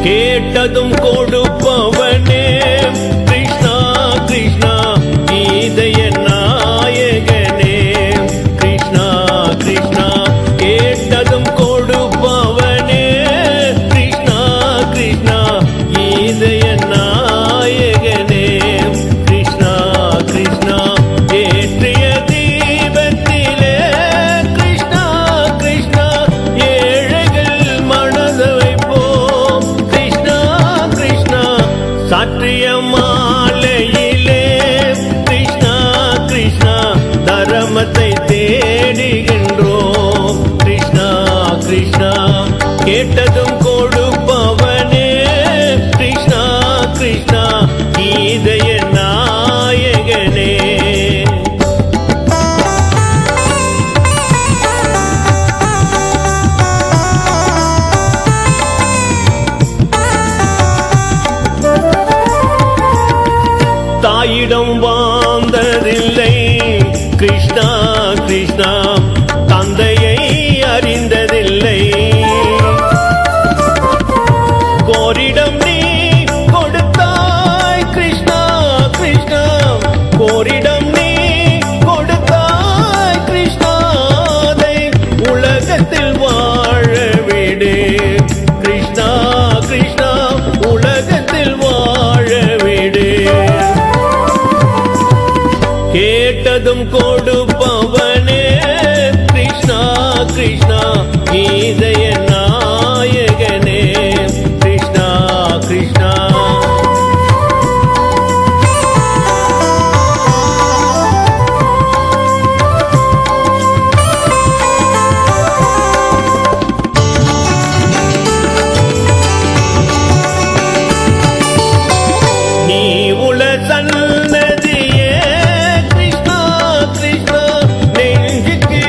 கேட்டதும் கொடுப்பவனே கிருஷ்ணா கிருஷ்ணா கீதைய நாயகனே கிருஷ்ணா கிருஷ்ணா கேட்டதும் கொடுப்பவனே கிருஷ்ணா கிருஷ்ணா கீதைய நாயகனே கிருஷ்ணா கிருஷ்ணா ஏற்றிய தீபத்திலே கிருஷ்ணா கிருஷ்ணா ஏழைகள் மனதை வைப்போம் கிருஷ்ணா கிருஷ்ணா சாற்றிய மாலையிலே கிருஷ்ணா கிருஷ்ணா தர்மத்தை தேடுகின்றோம் கிருஷ்ணா கிருஷ்ணா கேட்டதும் கொடுப்பவனே கிருஷ்ணா கிருஷ்ணா கீதைய நாயகனே தாயிடம் வாழ்ந்ததில்லை கிருஷ்ணா கிருஷ்ணா தந்தையை அறிந்ததில்லை கோரிடம் நீ கொடுத்தாய் கிருஷ்ணா கிருஷ்ணா கோரிடம் நீ கொடுத்தாய் கிருஷ்ணா அதை உலகத்தில் வாழ விடு கிருஷ்ணா கிருஷ்ணா உலகத்தில் வாழ விடு கேட்டதும் கொடுப்பவனே கிருஷ்ணா கிருஷ்ணா கீதைய நாயகனே கிருஷ்ணா கிருஷ்ணா நீ உல சன்னதியே கிருஷ்ணா கிருஷ்ணா நெஞ்சுக்கு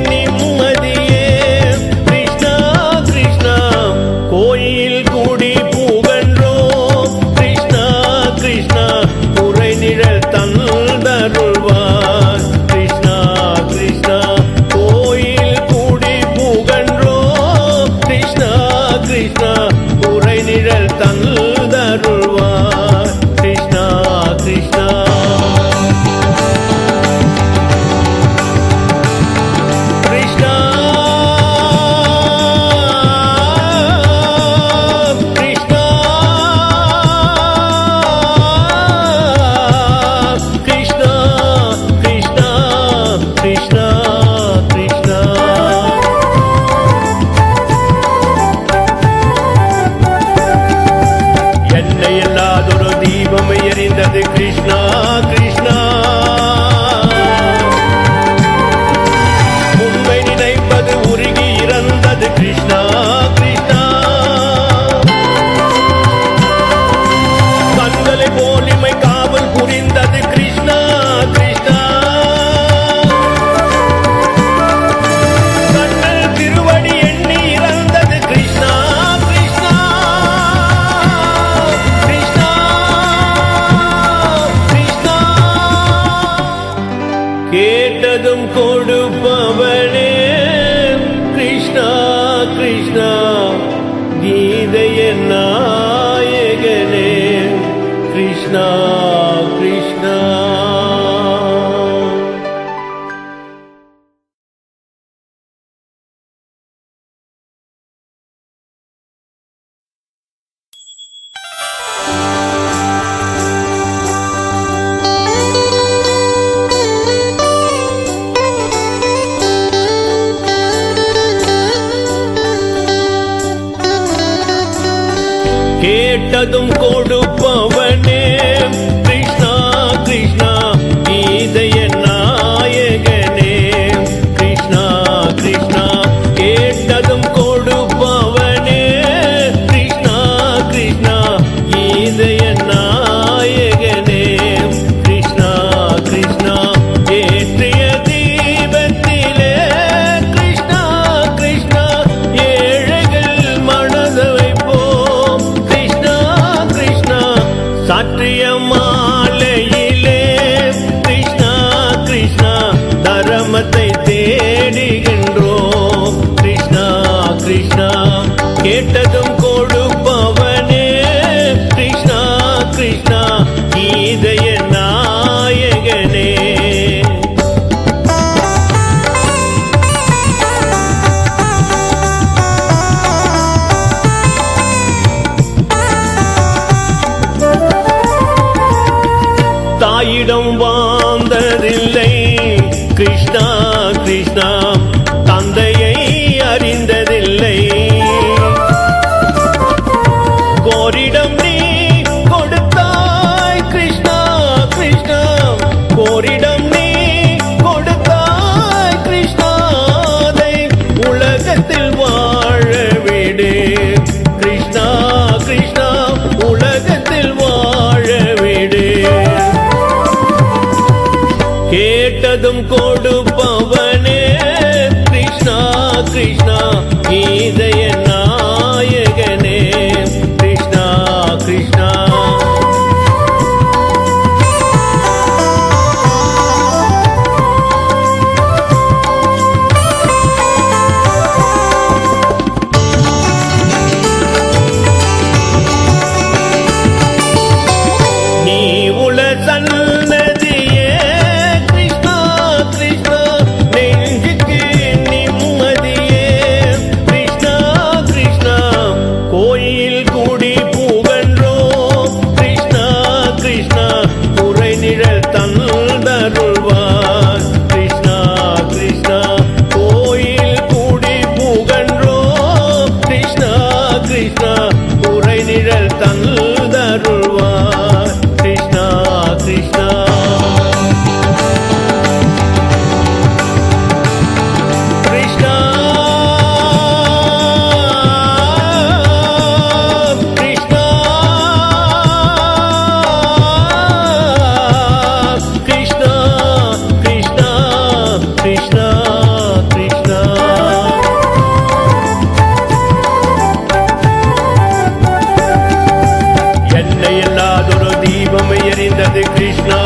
நிம்மதியே கிருஷ்ணா கிருஷ்ணா கோயில் கூடி புகன்றோம் கிருஷ்ணா கிருஷ்ணா குறை நிழல் தந்தருள்வார் கிருஷ்ணா கிருஷ்ணா கோயில் கூடி புகன்றோம் கிருஷ்ணா கிருஷ்ணா குறை நிழல் தந்தருள்வார் கிருஷ்ணா கிருஷ்ணா கிருஷ்ணா கிருஷ்ணா கிருஷ்ணா கிருஷ்ணா கிருஷ்ணா கிருஷ்ணா என்னை இல்லாதொரு தீபம் எரிந்தது கிருஷ்ணா கிருஷ்ணா உண்மை நினைப்பது உருகி இறந்தது கிருஷ்ணா கிருஷ்ணா கண்களை போலிமை காவல் புரிந்தது கிருஷ்ணா கிருஷ்ணா கண்ணல் திருவடி எண்ணி இறந்தது கிருஷ்ணா கிருஷ்ணா கிருஷ்ணா கிருஷ்ணா கேட்டதும் கொடுப்பவனே கிருஷ்ணா கிருஷ்ணா கீதைய நாயகனே கிருஷ்ணா கிருஷ்ணா கேட்டதும் கொடுப்பவனே கிருஷ்ணா கிருஷ்ணா கீதைய நாயகனே கிருஷ்ணா கிருஷ்ணா கேட்டதும் கொடுப்பவனே கிருஷ்ணா கிருஷ்ணா கீதைய நாயகனே கிருஷ்ணா கிருஷ்ணா ஏற்றிய தீபத்திலே கிருஷ்ணா கிருஷ்ணா ஏழைகள் மனதை வைப்போம் கிருஷ்ணா கிருஷ்ணா சாற்றிய மாலையிலே கிருஷ்ணா கிருஷ்ணா தர்மத்தை தேடுகின்றோம் கிருஷ்ணா கிருஷ்ணா கேட்டதும் கொடுப்பவனே கோயிடம் வாழ்ந்ததில்லை கிருஷ்ணா கிருஷ்ணா தந்தையை அறிந்ததில்லை கோரிடம் நீ கொடுத்தாய் கிருஷ்ணா கிருஷ்ணா கோரிடம் நீ கொடுத்தாய் கிருஷ்ணா அதை உலகத்தில் வாழ விடு கிருஷ்ணா கிருஷ்ணா உலகத்தில் வாழ விடு கேட்டதும் கொடுப்பவனே கிருஷ்ணா கிருஷ்ணா கீதைய நாயகனே கிருஷ்ணா கிருஷ்ணா நீ உல சன்னதியே கிருஷ்ணா கிருஷ்ணா நெஞ்சுக்கு நிம்மதியே கிருஷ்ணா கிருஷ்ணா கோயில் கூடி புகன்றோ கிருஷ்ணா கிருஷ்ணா குறை நிழல் தந்தருள்வார் கிருஷ்ணா கிருஷ்ணா கோயில் கூடி புகன்றோ கிருஷ்ணா கிருஷ்ணா குறை நிழல் தந்தருள்வார் கிருஷ்ணா கிருஷ்ணா கிருஷ்ணா கிருஷ்ணா கிருஷ்ணா கிருஷ்ணா கிருஷ்ணா கிருஷ்ணா என்னை இல்லாதொரு தீபம் எரிந்தது கிருஷ்ணா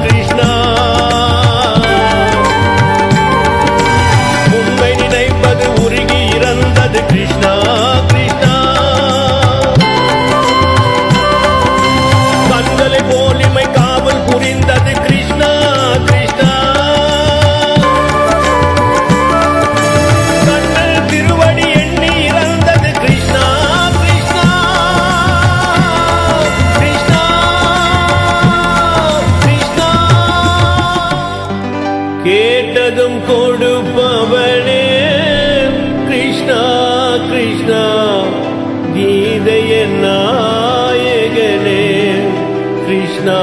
கிருஷ்ணா உண்மை நினைப்பது உருகி இறந்தது கிருஷ்ணா கிருஷ்ணா கண்களை போலிமை காவல் புரிந்தது கிருஷ்ணா கிருஷ்ணா கண்ணல் திருவடி எண்ணி இறந்தது கிருஷ்ணா கிருஷ்ணா கிருஷ்ணா கிருஷ்ணா கேட்டதும் கொடுப்பவனே கிருஷ்ணா கிருஷ்ணா கீதைய நாயகனே கிருஷ்ணா